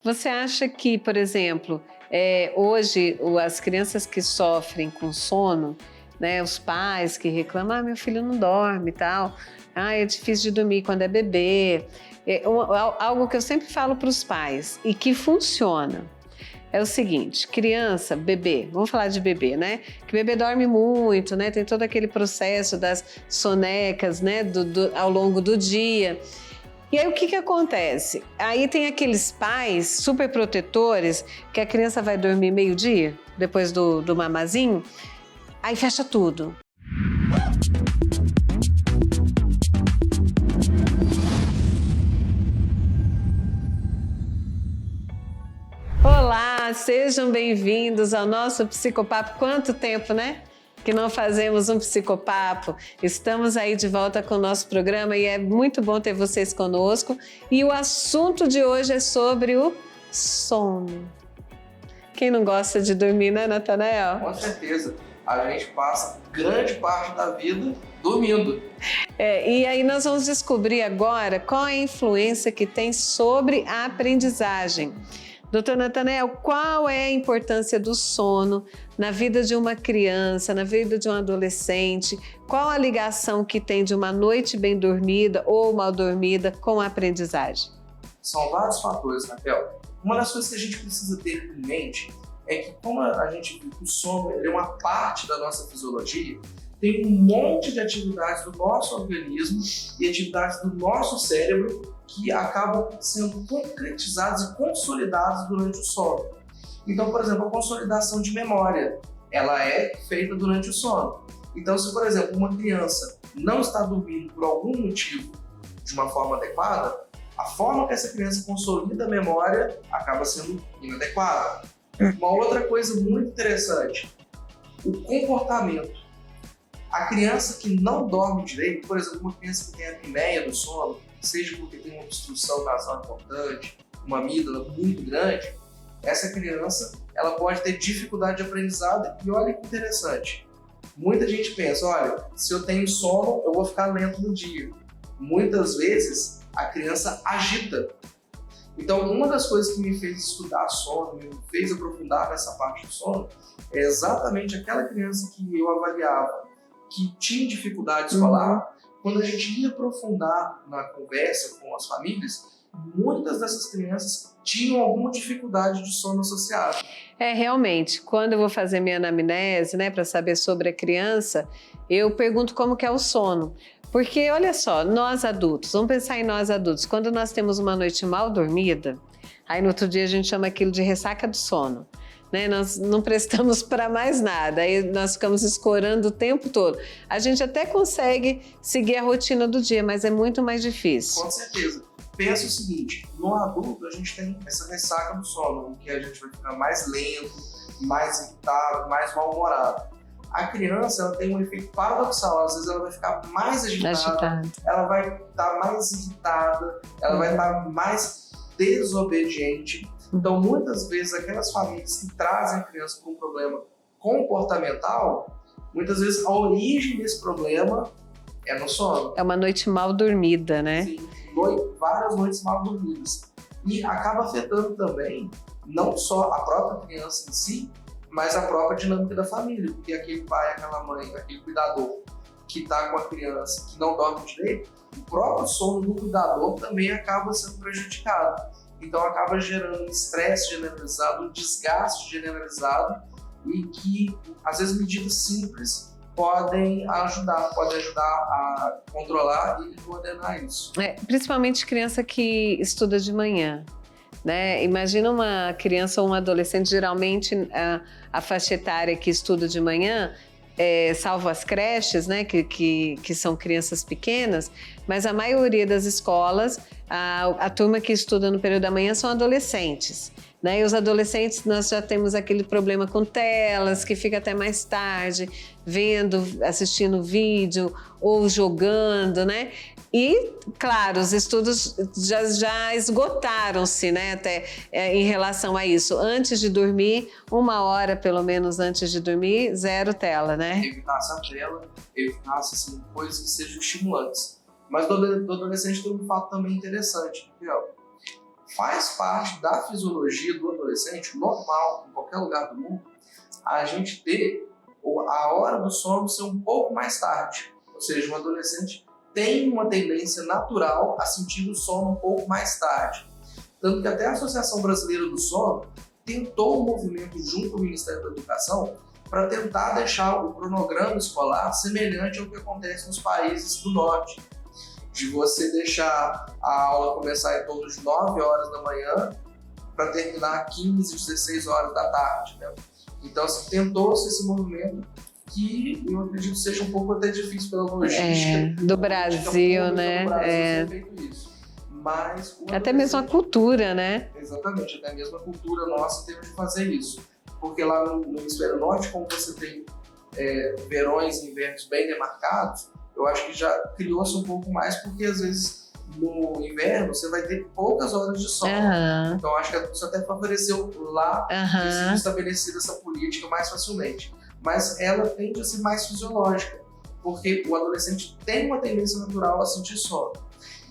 Você acha que, por exemplo, hoje as crianças que sofrem com sono, né, os pais que reclamam, meu filho não dorme e tal, é difícil de dormir quando é bebê, algo que eu sempre falo para os pais e que funciona. É o seguinte, criança, bebê, vamos falar de bebê, né? Que bebê dorme muito, né? Tem todo aquele processo das sonecas, né? Ao longo do dia. E aí o que acontece? Aí tem aqueles pais super protetores que a criança vai dormir meio-dia, depois do mamazinho, aí fecha tudo. Olá, sejam bem-vindos ao nosso Psicopapo. Quanto tempo, né? Que não fazemos um psicopapo. Estamos aí de volta com o nosso programa e é muito bom ter vocês conosco. E o assunto de hoje é sobre o sono. Quem não gosta de dormir, né, Natanael? Com certeza. A gente passa grande parte da vida dormindo. E aí nós vamos descobrir agora qual é a influência que tem sobre a aprendizagem. Doutor Natanael, qual é a importância do sono na vida de uma criança, na vida de um adolescente? Qual a ligação que tem de uma noite bem dormida ou mal dormida com a aprendizagem? São vários fatores, Raquel. Uma das coisas que a gente precisa ter em mente é que, como a gente viu que o sono é uma parte da nossa fisiologia, tem um monte de atividades do nosso organismo e atividades do nosso cérebro que acabam sendo concretizadas e consolidadas durante o sono. Então, por exemplo, a consolidação de memória, ela é feita durante o sono. Então, se, por exemplo, uma criança não está dormindo por algum motivo de uma forma adequada, a forma que essa criança consolida a memória acaba sendo inadequada. Uma outra coisa muito interessante, o comportamento. A criança que não dorme direito, por exemplo, uma criança que tem apneia do sono, seja porque tem uma obstrução nasal importante, uma amígdala muito grande, essa criança ela pode ter dificuldade de aprendizado. E olha que interessante, muita gente pensa, olha, se eu tenho sono, eu vou ficar lento no dia. Muitas vezes a criança agita. Então, uma das coisas que me fez estudar sono, me fez aprofundar nessa parte do sono, é exatamente aquela criança que eu avaliava que tinha dificuldade escolar. Quando a gente ia aprofundar na conversa com as famílias, muitas dessas crianças tinham alguma dificuldade de sono associada. Realmente, quando eu vou fazer minha anamnese, né, para saber sobre a criança, eu pergunto como que é o sono. Porque, olha só, nós adultos, vamos pensar em nós adultos, quando nós temos uma noite mal dormida, aí no outro dia a gente chama aquilo de ressaca do sono. Né? Nós não prestamos para mais nada, aí nós ficamos escorando o tempo todo. A gente até consegue seguir a rotina do dia, mas é muito mais difícil. Com certeza. Pensa o seguinte, no adulto a gente tem essa ressaca do sono, em que a gente vai ficar mais lento, mais irritado, mais mal-humorado. A criança ela tem um efeito paradoxal, às vezes ela vai ficar mais agitada. Ela vai estar mais irritada, ela vai estar mais desobediente. Então, muitas vezes, aquelas famílias que trazem a criança com um problema comportamental, muitas vezes a origem desse problema é no sono. É uma noite mal dormida, né? Sim, várias noites mal dormidas. E acaba afetando também, não só a própria criança em si, mas a própria dinâmica da família. Porque aquele pai, aquela mãe, aquele cuidador que está com a criança, que não dorme direito, o próprio sono do cuidador também acaba sendo prejudicado. Então acaba gerando um estresse generalizado, um desgaste generalizado e que, às vezes, medidas simples podem ajudar a controlar e coordenar isso. Principalmente criança que estuda de manhã. Né? Imagina uma criança ou um adolescente, geralmente a faixa etária que estuda de manhã, salvo as creches, né, que são crianças pequenas, mas a maioria das escolas, a turma que estuda no período da manhã são adolescentes. Né? E os adolescentes, nós já temos aquele problema com telas, que fica até mais tarde, assistindo vídeo ou jogando, né? E, claro, os estudos já esgotaram-se, né, até em relação a isso. Antes de dormir, 1 hora pelo menos antes de dormir, 0 tela, né? Evitasse a tela, evitasse assim, coisas que sejam estimulantes. Mas do adolescente tem um fato também interessante, Miguel. faz parte da fisiologia do adolescente, normal, em qualquer lugar do mundo, a gente ter a hora do sono ser um pouco mais tarde. Ou seja, um adolescente tem uma tendência natural a sentir o sono um pouco mais tarde. Tanto que até a Associação Brasileira do Sono tentou um movimento junto ao Ministério da Educação para tentar deixar o cronograma escolar semelhante ao que acontece nos países do norte. De você deixar a aula começar em torno de 9 horas da manhã para terminar 15, 16 horas da tarde. Né? Então, tentou-se esse movimento que eu acredito seja um pouco até difícil pela logística. Do Brasil, né? Do Brasil ser feito isso. Mas até mesmo a cultura, né? Exatamente, até mesmo a cultura nossa teve de fazer isso. Porque lá no hemisfério norte, como você tem verões e invernos bem demarcados, eu acho que já criou-se um pouco mais, porque às vezes no inverno você vai ter poucas horas de sono. Então acho que isso até favoreceu lá ter sido estabelecida essa política mais facilmente. Mas ela tende a ser mais fisiológica, porque o adolescente tem uma tendência natural a sentir sono.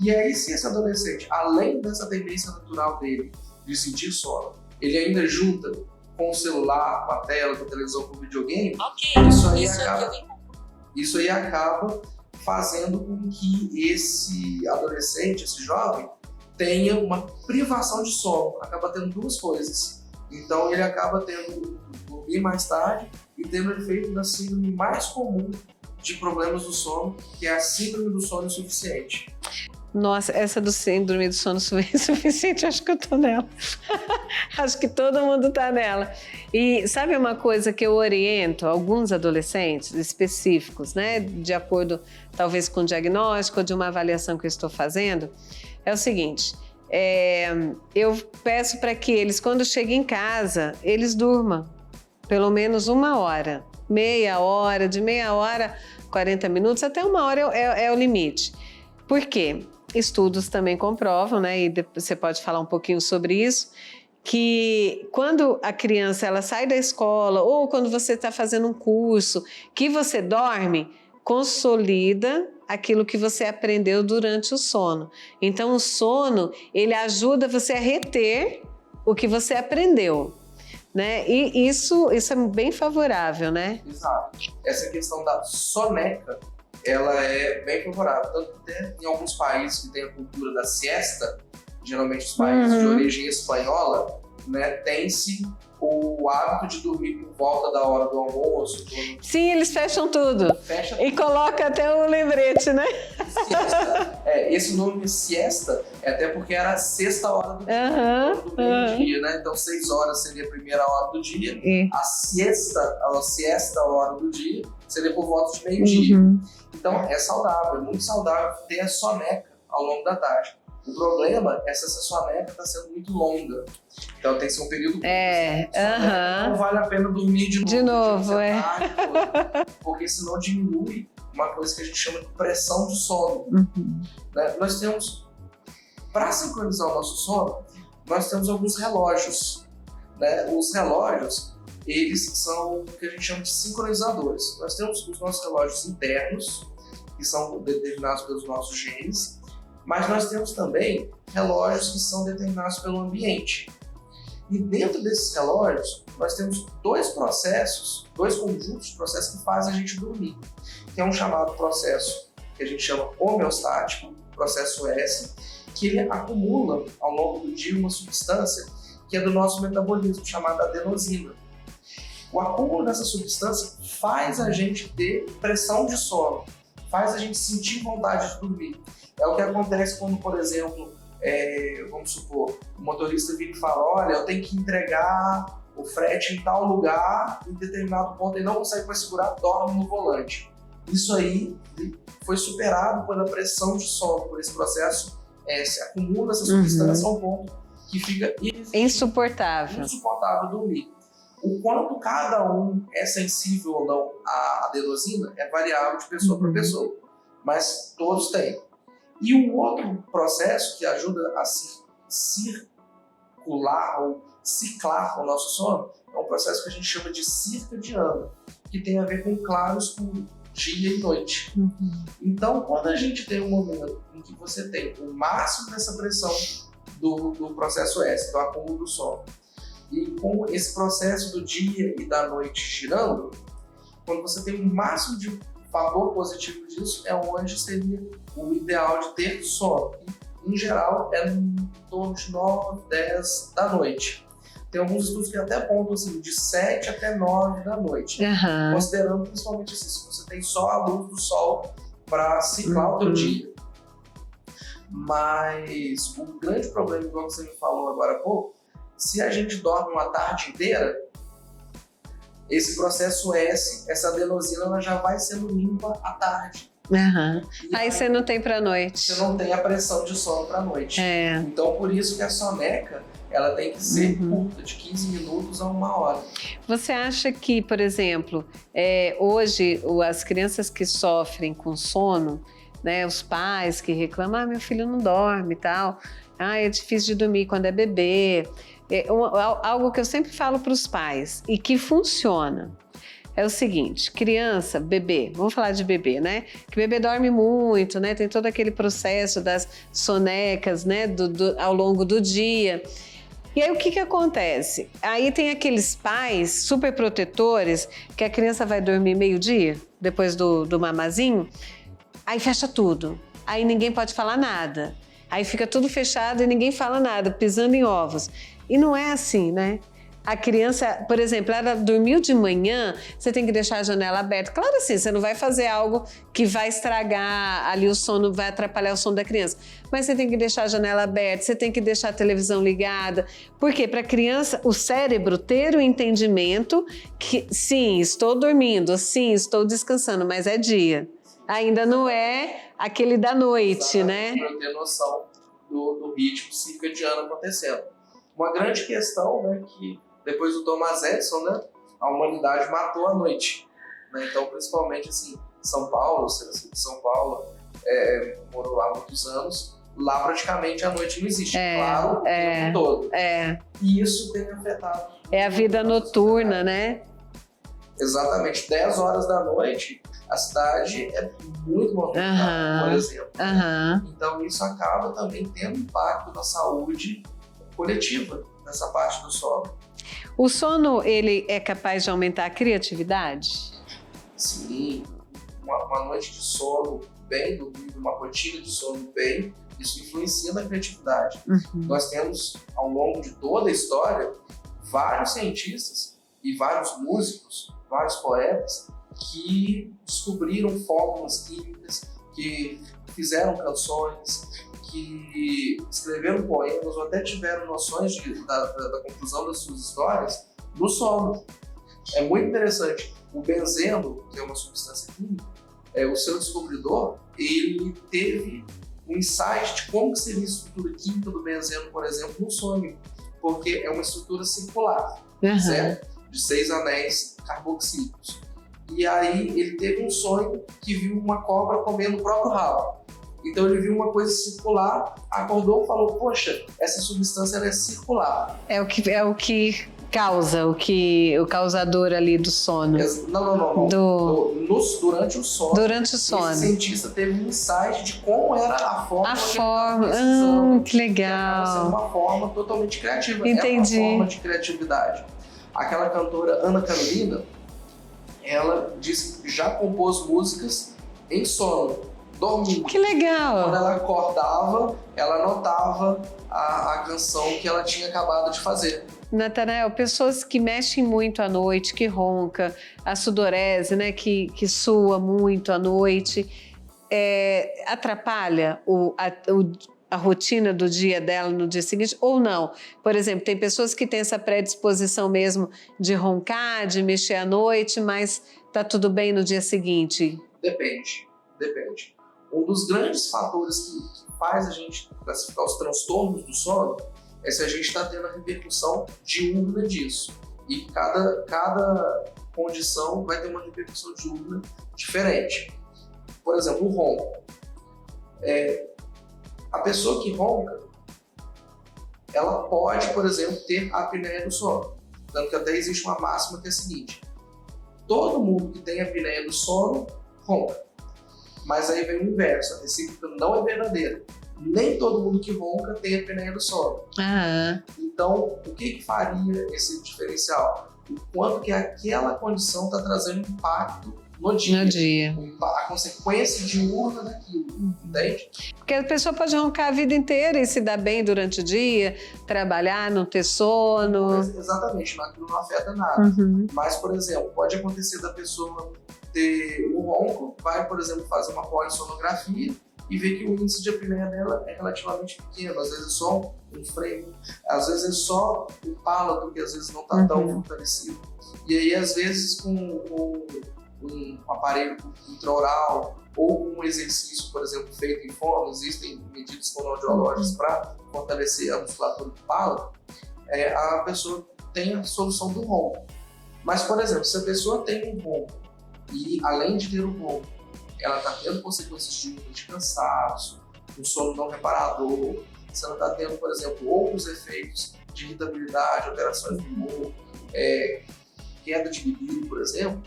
E aí, se esse adolescente, além dessa tendência natural dele de sentir sono, ele ainda junta com o celular, com a tela, com a televisão, com o videogame, isso aí acaba fazendo com que esse adolescente, esse jovem, tenha uma privação de sono, acaba tendo duas coisas. Então ele acaba tendo dormir mais tarde e tendo o efeito da síndrome mais comum de problemas do sono, que é a síndrome do sono insuficiente. Nossa, essa do síndrome do sono insuficiente, acho que eu tô nela. Acho que todo mundo tá nela. E sabe uma coisa que eu oriento alguns adolescentes específicos, né? De acordo, talvez, com o diagnóstico ou de uma avaliação que eu estou fazendo, é o seguinte, eu peço para que eles, quando cheguem em casa, eles durmam pelo menos 1 hora, meia hora, de meia hora, 40 minutos, até 1 hora é o limite. Por quê? Estudos também comprovam, né, e você pode falar um pouquinho sobre isso, que quando a criança ela sai da escola ou quando você está fazendo um curso, que você dorme, consolida aquilo que você aprendeu durante o sono. Então, o sono, ele ajuda você a reter o que você aprendeu, né? E isso é bem favorável, né? Exato. Essa questão da soneca, ela é bem favorável. Tanto que em alguns países que tem a cultura da siesta, geralmente os países de origem espanhola, né, tem-se o hábito de dormir por volta da hora do almoço. Sim, eles fecham tudo. E coloca até o lembrete, né? Siesta. Esse nome siesta é até porque era a sexta hora do dia, do meio-dia, né? Então 6 horas seria a primeira hora do dia. A siesta hora do dia seria por volta de meio-dia. Então é saudável, é muito saudável ter a soneca ao longo da tarde. O problema é se essa soneca está sendo muito longa. Então tem que ser um período curto. Não vale a pena dormir de novo. Porque senão diminui uma coisa que a gente chama de pressão de sono. Né? Nós temos, para sincronizar o nosso sono, nós temos alguns relógios. Né? Os relógios, eles são o que a gente chama de sincronizadores. Nós temos os nossos relógios internos, que são determinados pelos nossos genes, mas nós temos também relógios que são determinados pelo ambiente. E dentro desses relógios, nós temos dois conjuntos de processos que fazem a gente dormir, que é um chamado processo que a gente chama homeostático, processo S, que ele acumula ao longo do dia uma substância que é do nosso metabolismo, chamada adenosina. O acúmulo dessa substância faz a gente ter pressão de sono, faz a gente sentir vontade de dormir. É o que acontece quando, por exemplo, vamos supor, o motorista vira e fala: olha, eu tenho que entregar o frete em tal lugar, em determinado ponto, ele não consegue mais segurar, dorme no volante. Isso aí foi superado pela pressão de sono, por esse processo se acumula essa substância a um ponto que fica insuportável dormir. O quanto cada um é sensível ou não à adenosina é variável de pessoa para pessoa, mas todos têm. E um outro processo que ajuda a circular ou ciclar o nosso sono é um processo que a gente chama de circadiano, que tem a ver com claro e escuro, dia e noite. Então, quando a gente tem um momento em que você tem o máximo dessa pressão do processo S, do acúmulo do sono. E com esse processo do dia e da noite girando, quando você tem o máximo de fator positivo disso, é onde seria o ideal de ter sono. E, em geral, é em torno de 9, 10 da noite. Tem alguns estudos que até apontam assim, de 7 até 9 da noite, considerando principalmente assim, se você tem só a luz do sol para ciclar o teu dia. Mas o grande problema, igual você me falou agora há pouco, se a gente dorme uma tarde inteira, esse processo S, essa adenosina, ela já vai sendo limpa à tarde. Aí você não tem para noite. Você não tem a pressão de sono para noite. Então, por isso que a soneca, ela tem que ser curta, de 15 minutos a 1 hora. Você acha que, por exemplo, hoje as crianças que sofrem com sono, né, os pais que reclamam, meu filho não dorme e tal, é difícil de dormir quando é bebê, algo que eu sempre falo para os pais e que funciona. É o seguinte, criança, bebê, vamos falar de bebê, né? Que bebê dorme muito, né? Tem todo aquele processo das sonecas, né? Ao longo do dia. E aí o que acontece? Aí tem aqueles pais super protetores que a criança vai dormir meio-dia, depois do mamazinho, aí fecha tudo. Aí ninguém pode falar nada. Aí fica tudo fechado e ninguém fala nada, pisando em ovos. E não é assim, né? A criança, por exemplo, ela dormiu de manhã, você tem que deixar a janela aberta. Claro assim, você não vai fazer algo que vai estragar ali o sono, vai atrapalhar o sono da criança. Mas você tem que deixar a janela aberta, você tem que deixar a televisão ligada. Por quê? Para a criança, o cérebro ter o entendimento que sim, estou dormindo, sim, estou descansando, mas é dia. Ainda não é aquele da noite, né? Para eu ter noção do ritmo circadiano acontecendo. Uma grande questão, né, que depois do Thomas Edison, né, a humanidade matou a noite. Né? Então, principalmente assim, São Paulo, São Paulo morou lá há muitos anos, lá praticamente a noite não existe, claro, o tempo todo. E isso tem afetado. É a vida noturna, né? Exatamente, 10 horas da noite, a cidade é muito movimentada, por exemplo. Então, isso acaba também tendo impacto na saúde coletiva nessa parte do sono. O sono, ele é capaz de aumentar a criatividade? Sim, uma noite de sono bem dormida, uma rotina de sono bem, isso influencia na criatividade. Nós temos, ao longo de toda a história, vários cientistas e vários músicos, vários poetas que descobriram fórmulas químicas, que fizeram canções, que escreveram poemas ou até tiveram noções da conclusão das suas histórias no sono. É muito interessante. O benzeno, que é uma substância química, o seu descobridor, ele teve um insight de como seria a estrutura química do benzeno, por exemplo, no sonho, porque é uma estrutura circular, certo? De 6 anéis carboxílicos. E aí ele teve um sonho que viu uma cobra comendo o próprio rabo. Então ele viu uma coisa circular, acordou e falou, poxa, essa substância ela é circular. É o que causa, o causador ali do sono. Não. Durante o sono. Durante o sono. Esse cientista teve um insight de como era a forma. Que legal. Acaba sendo uma forma totalmente criativa. Entendi. É uma forma de criatividade. Aquela cantora Ana Carolina, ela disse que já compôs músicas em sono, dormindo. Que legal! Quando ela acordava, ela anotava a canção que ela tinha acabado de fazer. Natanael, pessoas que mexem muito à noite, que ronca, a sudorese, né, que sua muito à noite, atrapalha a rotina do dia dela no dia seguinte ou não? Por exemplo, tem pessoas que têm essa predisposição mesmo de roncar, de mexer à noite, mas tá tudo bem no dia seguinte? Depende. Um dos grandes fatores que faz a gente classificar os transtornos do sono é se a gente está tendo a repercussão diurna disso. E cada condição vai ter uma repercussão diurna diferente. Por exemplo, o ronco. A pessoa que ronca, ela pode, por exemplo, ter apneia do sono. Tanto que até existe uma máxima que é a seguinte: todo mundo que tem apneia do sono ronca. Mas aí vem o inverso, a recíproca não é verdadeira. nem todo mundo que ronca tem a apneia do sono. Ah, Então, o que faria esse diferencial? O quanto que aquela condição está trazendo impacto no dia. no dia. A consequência diurna daquilo, entende? Porque a pessoa pode roncar a vida inteira e se dar bem durante o dia, trabalhar, não ter sono. Exatamente, aquilo não afeta nada. Uhum. Mas, por exemplo, pode acontecer da pessoa ter o ronco, vai, por exemplo, fazer uma polissonografia e ver que o índice de apneia dela é relativamente pequeno, às vezes é só um freio, às vezes é só o palato que às vezes não está tão fortalecido. E aí, às vezes, com um aparelho intraoral ou um exercício, por exemplo, feito em fono, existem medidas fonoaudiológicas para fortalecer a musculatura do palato, a pessoa tem a solução do ronco. Mas, por exemplo, se a pessoa tem um ronco e, além de ter o ronco, ela está tendo consequências de cansaço, um sono não reparador, se ela está tendo, por exemplo, outros efeitos de irritabilidade, alterações do humor, queda de libido, por exemplo,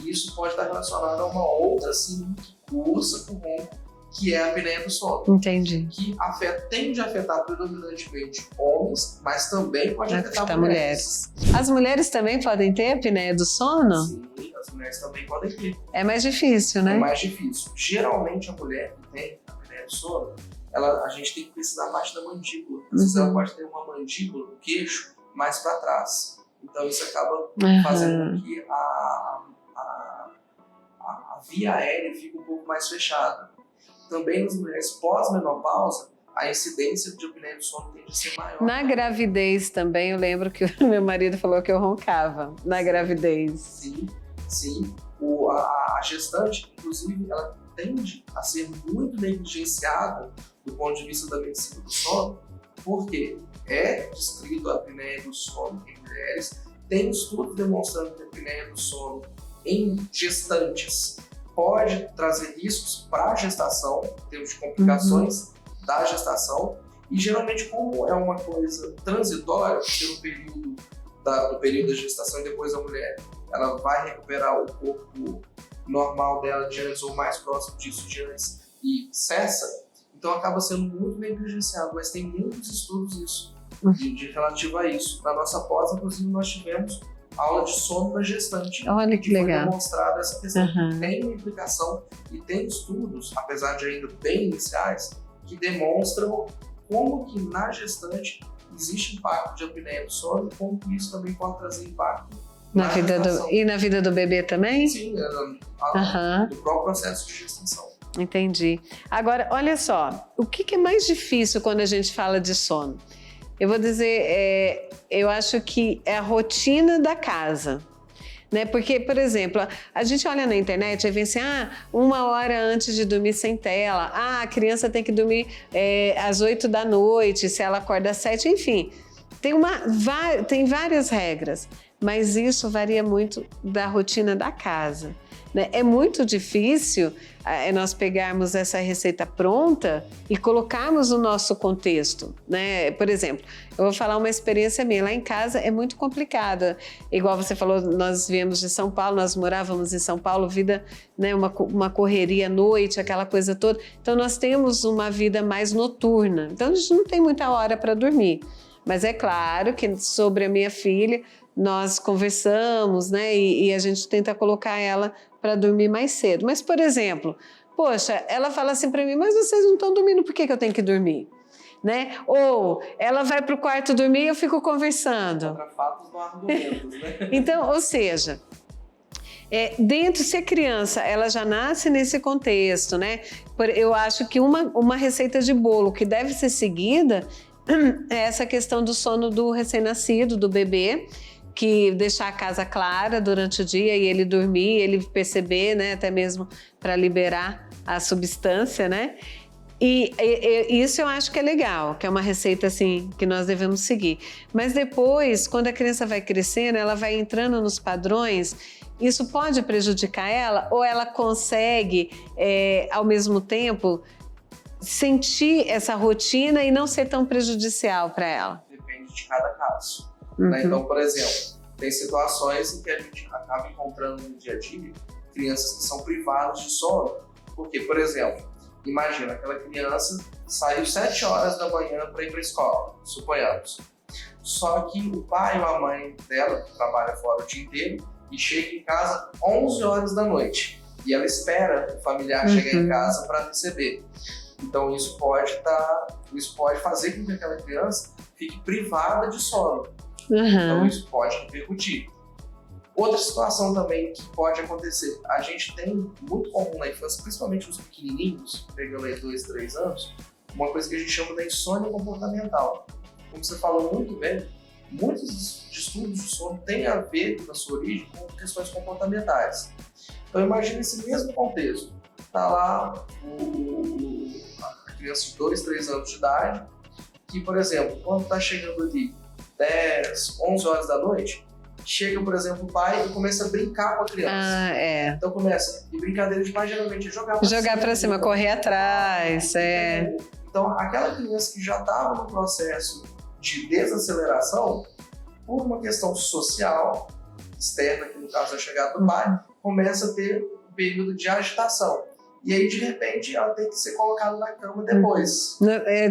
e isso pode estar relacionado a uma outra, sim, que cursa com o ronco, que é a apneia do sono. Entendi. Que tende a afetar predominantemente homens, mas também pode afetar mulheres. As mulheres também podem ter apneia do sono? Sim, as mulheres também podem ter. É mais difícil, né? É mais difícil. Geralmente a mulher que tem apneia do sono, a gente tem que precisar parte da mandíbula. Às vezes ela pode ter uma mandíbula, o queixo, mais para trás. Então isso acaba fazendo com que a via aérea fique um pouco mais fechada. Também nas mulheres pós-menopausa, a incidência de apneia do sono tende a ser maior. Na gravidez também, eu lembro que o meu marido falou que eu roncava na gravidez. Sim. A gestante, inclusive, ela tende a ser muito negligenciada do ponto de vista da medicina do sono, porque é descrito a apneia do sono em mulheres, tem estudos demonstrando que a apneia do sono em gestantes pode trazer riscos para a gestação, em termos de complicações da gestação, e geralmente, como é uma coisa transitória, pelo período do período da gestação e depois a mulher, ela vai recuperar o corpo normal dela de antes ou mais próximo disso de antes e cessa, então acaba sendo muito negligenciado, mas tem muitos estudos isso, de relativo a isso. Na nossa pós, inclusive, nós tivemos aula de sono da gestante. Olha que legal. Foi demonstrada essa questão. Tem uma implicação e tem estudos, apesar de ainda bem iniciais, que demonstram como que na gestante existe impacto de apneia do sono e como que isso também pode trazer impacto na vida e na vida do bebê também? Sim, do próprio processo de gestação. Entendi. Agora, olha só, o que é mais difícil quando a gente fala de sono? Eu vou dizer, eu acho que é a rotina da casa, né? Porque, por exemplo, a gente olha na internet e vê assim, 1 hora antes de dormir sem tela, a criança tem que dormir às 8 da noite, se ela acorda às 7, enfim. Tem várias regras, mas isso varia muito da rotina da casa, né? É muito difícil nós pegarmos essa receita pronta e colocarmos no nosso contexto, né? Por exemplo, eu vou falar uma experiência minha. Lá em casa é muito complicada. Igual você falou, nós viemos de São Paulo, nós morávamos em São Paulo, vida, né, uma correria à noite, aquela coisa toda. Então, nós temos uma vida mais noturna. Então, a gente não tem muita hora para dormir. Mas é claro que sobre a minha filha, nós conversamos, né? E a gente tenta colocar ela para dormir mais cedo. Mas, por exemplo, poxa, ela fala assim para mim, mas vocês não estão dormindo, por que eu tenho que dormir? Né? Ou ela vai para o quarto dormir e eu fico conversando. Contra fatos não há argumentos, né? Então, ou seja, se a criança ela já nasce nesse contexto, né? Eu acho que uma receita de bolo que deve ser seguida é essa questão do sono do recém-nascido, do bebê, que deixar a casa clara durante o dia e ele dormir, ele perceber, né, até mesmo para liberar a substância, né? E isso eu acho que é legal, que é uma receita assim que nós devemos seguir. Mas depois, quando a criança vai crescendo, ela vai entrando nos padrões, isso pode prejudicar ela ou ela consegue, ao mesmo tempo, sentir essa rotina e não ser tão prejudicial para ela? Depende de cada caso. Né? Então, por exemplo, tem situações em que a gente acaba encontrando no dia a dia crianças que são privadas de sono. Porque, por exemplo, Imagina, aquela criança saiu 7 horas da manhã para ir para a escola, suponhamos. Só que o pai ou a mãe dela trabalha fora o dia inteiro e chega em casa 11 horas da noite. E ela espera o familiar chegar em casa para receber. Então isso pode fazer com que aquela criança fique privada de sono. Então isso pode repercutir. Outra situação também que pode acontecer, a gente tem muito comum na infância, principalmente os pequenininhos, pegando aí 2, 3 anos, uma coisa que a gente chama de insônia comportamental. Como você falou muito bem, muitos estudos de sono têm a ver, na sua origem, com questões comportamentais. Então imagine esse mesmo contexto. Está lá a criança de 2, 3 anos de idade, que, por exemplo, quando está chegando ali 10, 11 horas da noite, chega, por exemplo, o pai e começa a brincar com a criança. Então começa, e brincadeira demais geralmente é jogar pra cima, correr atrás. Então aquela criança que já estava no processo de desaceleração, por uma questão social, externa, que no caso é a chegada do pai, começa a ter um período de agitação. E aí, de repente, ela tem que ser colocada na cama depois.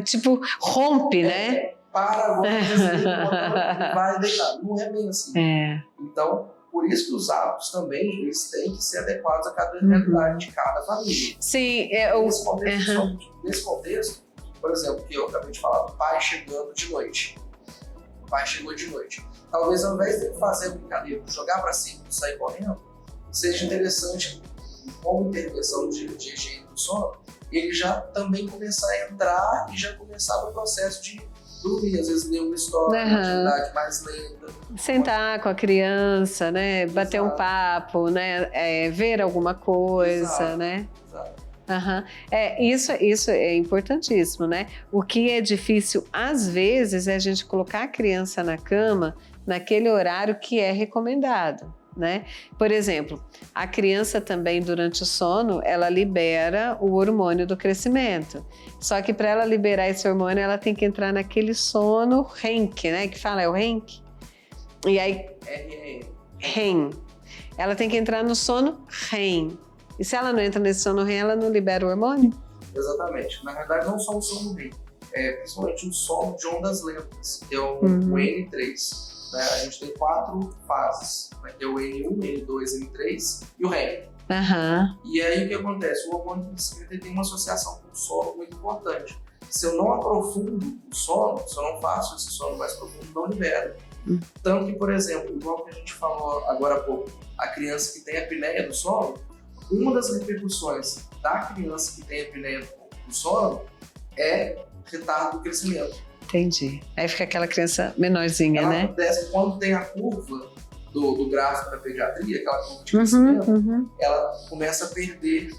Tipo, rompe, né? Vamos dizer, vai deitar. Não é bem assim. Então, por isso que os hábitos também, eles têm que ser adequados a cada realidade de cada família. Sim. Nesse contexto, por exemplo, que eu acabei de falar do pai chegando de noite. O pai chegou de noite. Talvez, ao invés de fazer a brincadeira, jogar para cima e sair correndo, seja interessante, como intervenção de higiene do sono, ele já também começar a entrar e já começar no processo de dormir, às vezes ler uma história, uma atividade mais lenta. Sentar com a criança, né? Bater um papo, né? Ver alguma coisa, né? Isso é importantíssimo, né? O que é difícil, às vezes, é a gente colocar a criança na cama naquele horário que é recomendado, né? Por exemplo, a criança também, durante o sono, ela libera o hormônio do crescimento. Só que para ela liberar esse hormônio, ela tem que entrar naquele sono REM, né? Que fala, é o REM? E aí... REM. Ela tem que entrar no sono REM. E se ela não entra nesse sono REM, ela não libera o hormônio? Exatamente. Na verdade, não só o sono REM. Principalmente o sono de ondas lentas, que é o N3. Né? A gente tem 4 fases, né? Que é o N1, N2, N3 e o REM. E aí o que acontece? O hormônio do crescimento tem uma associação com o sono muito importante. Se eu não aprofundo o sono, se eu não faço esse sono mais profundo, não libero. Tanto que, por exemplo, igual que a gente falou agora há pouco, a criança que tem a apneia do sono, uma das repercussões da criança que tem a apneia do sono é retardo do crescimento. Entendi. Aí fica aquela criança menorzinha, ela né? Acontece quando tem a curva do gráfico da pediatria, aquela curva de crescimento, ela começa a perder,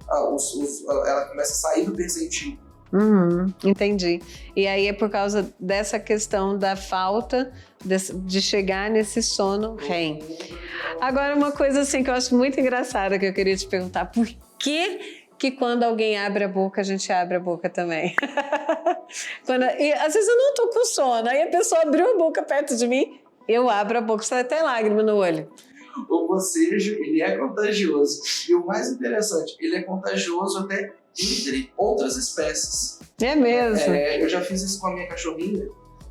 ela começa a sair do percentil. Entendi. E aí é por causa dessa questão da falta de chegar nesse sono REM. Agora, uma coisa assim que eu acho muito engraçada que eu queria te perguntar, por que quando alguém abre a boca, a gente abre a boca também? E às vezes eu não tô com sono, aí a pessoa abriu a boca perto de mim, eu abro a boca, sai até lágrima no olho. O bocejo, ele é contagioso. E o mais interessante, ele é contagioso até entre outras espécies. É mesmo? Eu já fiz isso com a minha cachorrinha,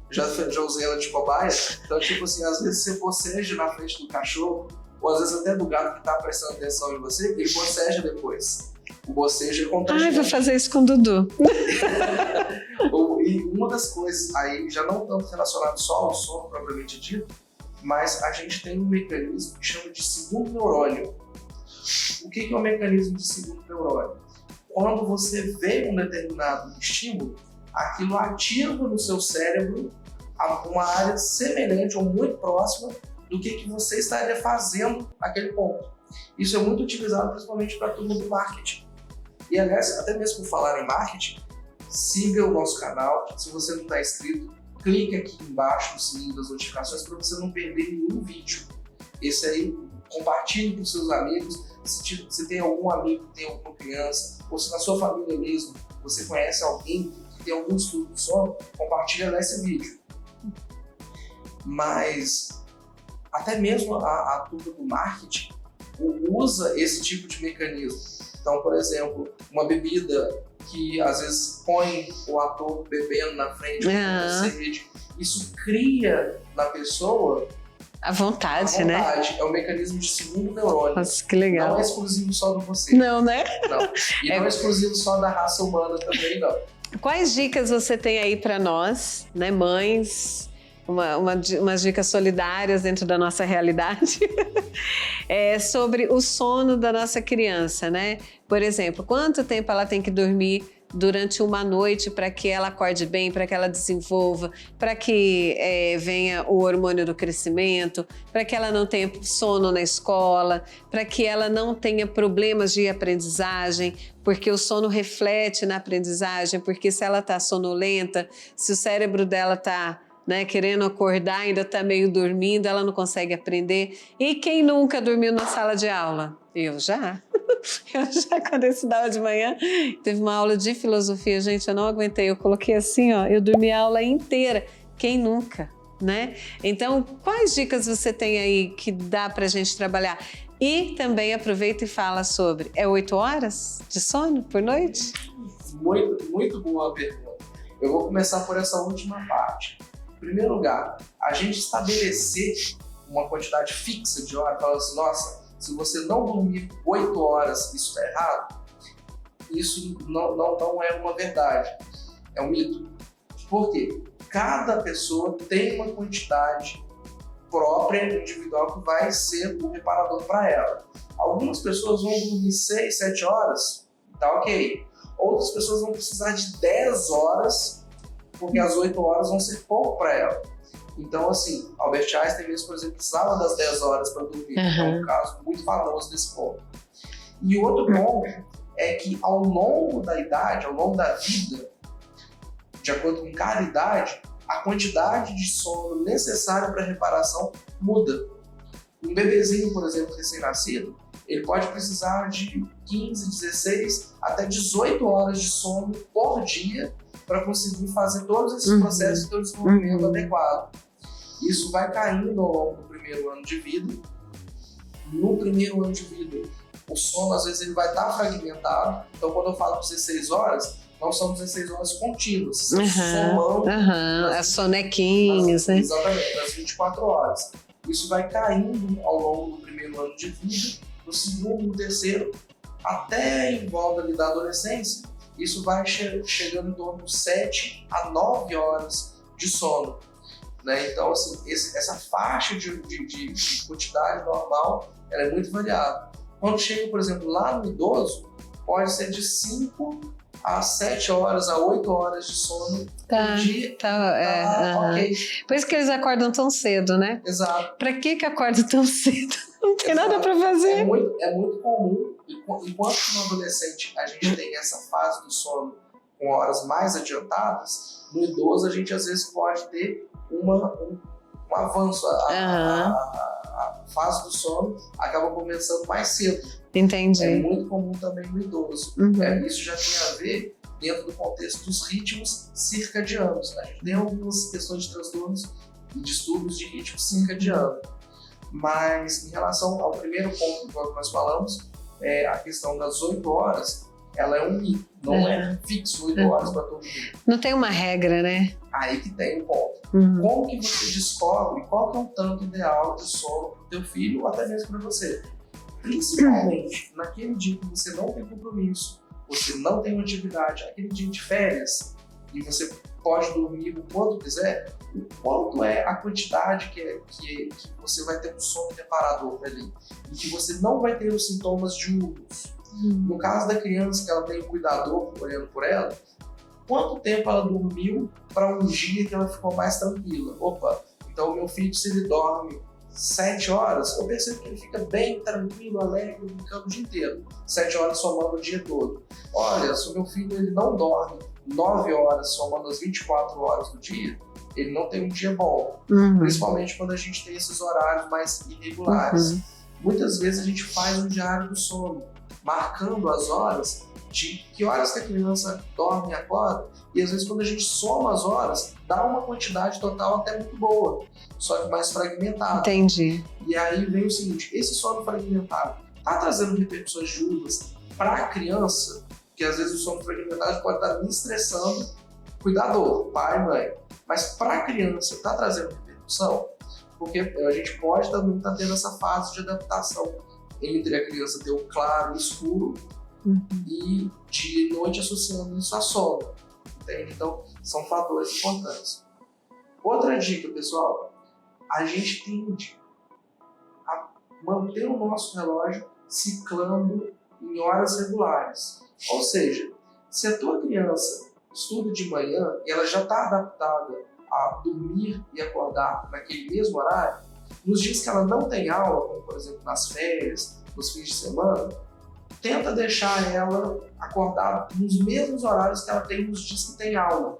já usei ela de cobaia. Então, tipo assim, às vezes você boceja na frente do cachorro, ou às vezes até do gato que tá prestando atenção em você, ele boceja depois. O bocejo é contagioso. Vou fazer isso com o Dudu. E uma das coisas, aí já não tanto relacionado só ao sono propriamente dito, mas a gente tem um mecanismo que chama de segundo neurônio. O que é o mecanismo de segundo neurônio? Quando você vê um determinado estímulo, aquilo ativa no seu cérebro uma área semelhante ou muito próxima do que você estaria fazendo naquele ponto. Isso é muito utilizado principalmente para a turma do marketing. E, aliás, até mesmo por falar em marketing, siga o nosso canal. Se você não está inscrito, clique aqui embaixo no sininho das notificações para você não perder nenhum vídeo. Esse aí, compartilhe com seus amigos. Se tem algum amigo que tem alguma criança, ou se na sua família mesmo você conhece alguém que tem algum estudo do sono, compartilha nesse vídeo. Mas até mesmo a turma do marketing usa esse tipo de mecanismo. Então, por exemplo, uma bebida que às vezes põe o ator bebendo na frente da sede, isso cria na pessoa a vontade, né? É um mecanismo de segundo neurônio. Nossa, que legal. Não é exclusivo só de você. Não, né? Não. E não é exclusivo só da raça humana também, não. Quais dicas você tem aí para nós, né, mães? Umas dicas solidárias dentro da nossa realidade sobre o sono da nossa criança, né? Por exemplo, quanto tempo ela tem que dormir durante uma noite para que ela acorde bem, para que ela desenvolva, para que venha o hormônio do crescimento, para que ela não tenha sono na escola, para que ela não tenha problemas de aprendizagem, porque o sono reflete na aprendizagem, porque se ela está sonolenta, se o cérebro dela está querendo acordar, ainda está meio dormindo, ela não consegue aprender. E quem nunca dormiu na sala de aula? Eu já, quando eu estudava de manhã, teve uma aula de filosofia, gente, eu não aguentei, eu coloquei assim, eu dormi a aula inteira. Quem nunca, né? Então, quais dicas você tem aí que dá pra gente trabalhar? E também aproveita e fala sobre, 8 horas de sono por noite? Muito, muito boa a pergunta. Eu vou começar por essa última parte. Em primeiro lugar, a gente estabelecer uma quantidade fixa de horas, falando assim, nossa, se você não dormir 8 horas, isso está errado, isso não é uma verdade, é um mito. Por quê? Cada pessoa tem uma quantidade própria, individual, que vai ser o reparador para ela. Algumas pessoas vão dormir 6, 7 horas, tá ok. Outras pessoas vão precisar de 10 horas, porque as 8 horas vão ser pouco para ela. Então, assim, Albert Einstein mesmo, por exemplo, precisava das 10 horas para dormir. É um caso muito famoso desse ponto. E outro ponto é que ao longo da idade, ao longo da vida, de acordo com cada idade, a quantidade de sono necessária para reparação muda. Um bebezinho, por exemplo, recém-nascido, ele pode precisar de 15, 16, até 18 horas de sono por dia para conseguir fazer todos esses processos de desenvolvimento adequado. Isso vai caindo ao longo do primeiro ano de vida. No primeiro ano de vida, o sono, às vezes, ele vai estar fragmentado. Então, quando eu falo 16 horas, não são 16 horas contínuas, somando as sonequinhas, né? Exatamente, das 24 horas. Isso vai caindo ao longo do primeiro ano de vida, no segundo, no terceiro, até em volta ali da adolescência, isso vai chegando em torno de 7 a 9 horas de sono. Né? Então, assim, essa faixa de quantidade normal, ela é muito variável. Quando chega, por exemplo, lá no idoso, pode ser de 5 a 7 horas, a 8 horas de sono por dia. Ok. Por isso que eles acordam tão cedo, né? Exato. Pra que acordam tão cedo? Não tem nada pra fazer. É muito comum, enquanto no adolescente a gente tem essa fase do sono com horas mais adiantadas, no idoso a gente às vezes pode ter um avanço. A fase do sono acaba começando mais cedo. Entendi. É muito comum também no idoso. Isso já tem a ver dentro do contexto dos ritmos circadianos. A gente tem algumas questões de transtornos e distúrbios de ritmo circadiano. Mas em relação ao primeiro ponto que nós falamos, a questão das 8 horas, ela é um mito, não é fixo 8 horas para todo mundo. Não tem uma regra, né? Aí que tem um ponto. Como que você descobre qual que é o tanto ideal de sono para o teu filho ou até mesmo para você? Principalmente naquele dia que você não tem compromisso, você não tem uma atividade, aquele dia de férias, e você pode dormir o quanto quiser, o quanto é a quantidade que você vai ter um sono reparador ali, e que você não vai ter os sintomas diurnos. No caso da criança que ela tem um cuidador olhando por ela, quanto tempo ela dormiu para um dia que ela ficou mais tranquila? Opa, então o meu filho, se ele dorme 7 horas, eu percebo que ele fica bem tranquilo, alegre, brincando o dia inteiro. 7 horas somando o dia todo. Olha, se o meu filho ele não dorme 9 horas somando as 24 horas do dia, ele não tem um dia bom. Principalmente quando a gente tem esses horários mais irregulares. Muitas vezes a gente faz um diário do sono, marcando as horas de que horas que a criança dorme e acorda, e às vezes quando a gente soma as horas, dá uma quantidade total até muito boa, só que mais fragmentada. Entendi. E aí vem o seguinte, esse sono fragmentado está trazendo repercussões diurnas? para a criança, que às vezes o sono fragmentado pode estar me estressando, cuidador, pai e mãe. Mas para a criança está trazendo repercussão, porque a gente pode também estar tendo essa fase de adaptação entre a criança ter o claro e o escuro e de noite associando isso a sono. Entende? Então, são fatores importantes. Outra dica, pessoal, a gente tende a manter o nosso relógio ciclando em horas regulares. Ou seja, se a tua criança estuda de manhã e ela já está adaptada a dormir e acordar naquele mesmo horário, nos dias que ela não tem aula, como por exemplo nas férias, nos fins de semana, tenta deixar ela acordar nos mesmos horários que ela tem nos dias que tem aula.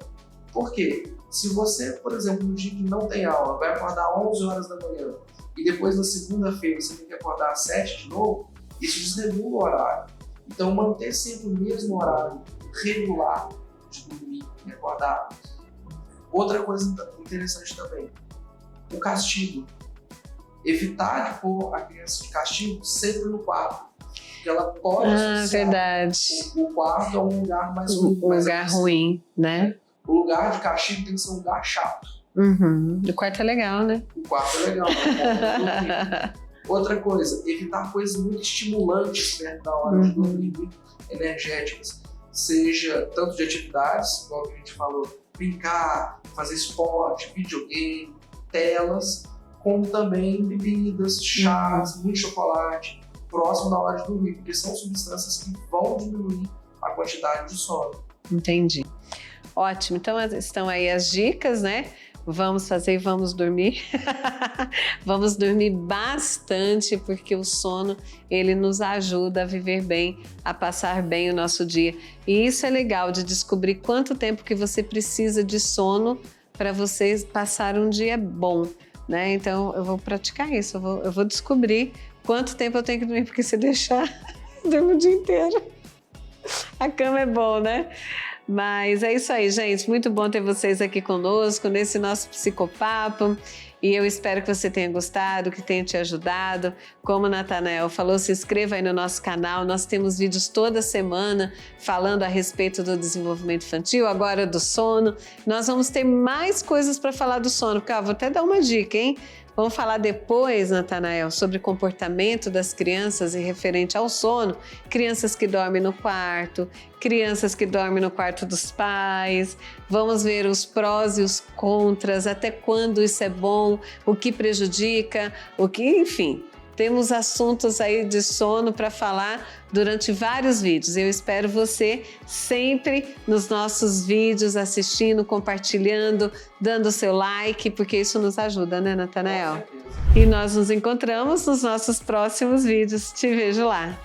Por quê? Se você, por exemplo, no dia que não tem aula, vai acordar 11 horas da manhã e depois na segunda-feira você tem que acordar às 7 de novo, isso desregula o horário. Então, manter sempre o mesmo horário regular de dormir e acordar. Outra coisa interessante também, o castigo. Evitar de pôr a criança de castigo sempre no quarto. Porque ela pode associar o quarto a um lugar mais ruim. Um lugar ruim, né? O lugar de castigo tem que ser um lugar chato. O quarto é legal, né? O quarto é legal, né? Outra coisa, evitar coisas muito estimulantes perto da hora de dormir, muito energéticas. Seja tanto de atividades, igual a gente falou, brincar, fazer esporte, videogame, telas, como também bebidas, chás, muito chocolate, próximo da hora de dormir, porque são substâncias que vão diminuir a quantidade de sono. Entendi. Ótimo, então estão aí as dicas, né? Vamos fazer e vamos dormir. Vamos dormir bastante, porque o sono, ele nos ajuda a viver bem, a passar bem o nosso dia. E isso é legal, de descobrir quanto tempo que você precisa de sono para você passar um dia bom, né? Então, eu vou praticar isso, eu vou descobrir quanto tempo eu tenho que dormir, porque se deixar, eu durmo o dia inteiro. A cama é bom, né? Mas é isso aí, gente. Muito bom ter vocês aqui conosco nesse nosso psicopapo. E eu espero que você tenha gostado, que tenha te ajudado. Como o Natanael falou, se inscreva aí no nosso canal. Nós temos vídeos toda semana falando a respeito do desenvolvimento infantil, agora do sono. Nós vamos ter mais coisas para falar do sono, porque vou até dar uma dica, hein? Vamos falar depois, Natanael, sobre o comportamento das crianças e referente ao sono. Crianças que dormem no quarto, crianças que dormem no quarto dos pais. Vamos ver os prós e os contras, até quando isso é bom, o que prejudica, enfim. Temos assuntos aí de sono para falar durante vários vídeos. Eu espero você sempre nos nossos vídeos, assistindo, compartilhando, dando seu like, porque isso nos ajuda, né, Natanael? E nós nos encontramos nos nossos próximos vídeos. Te vejo lá.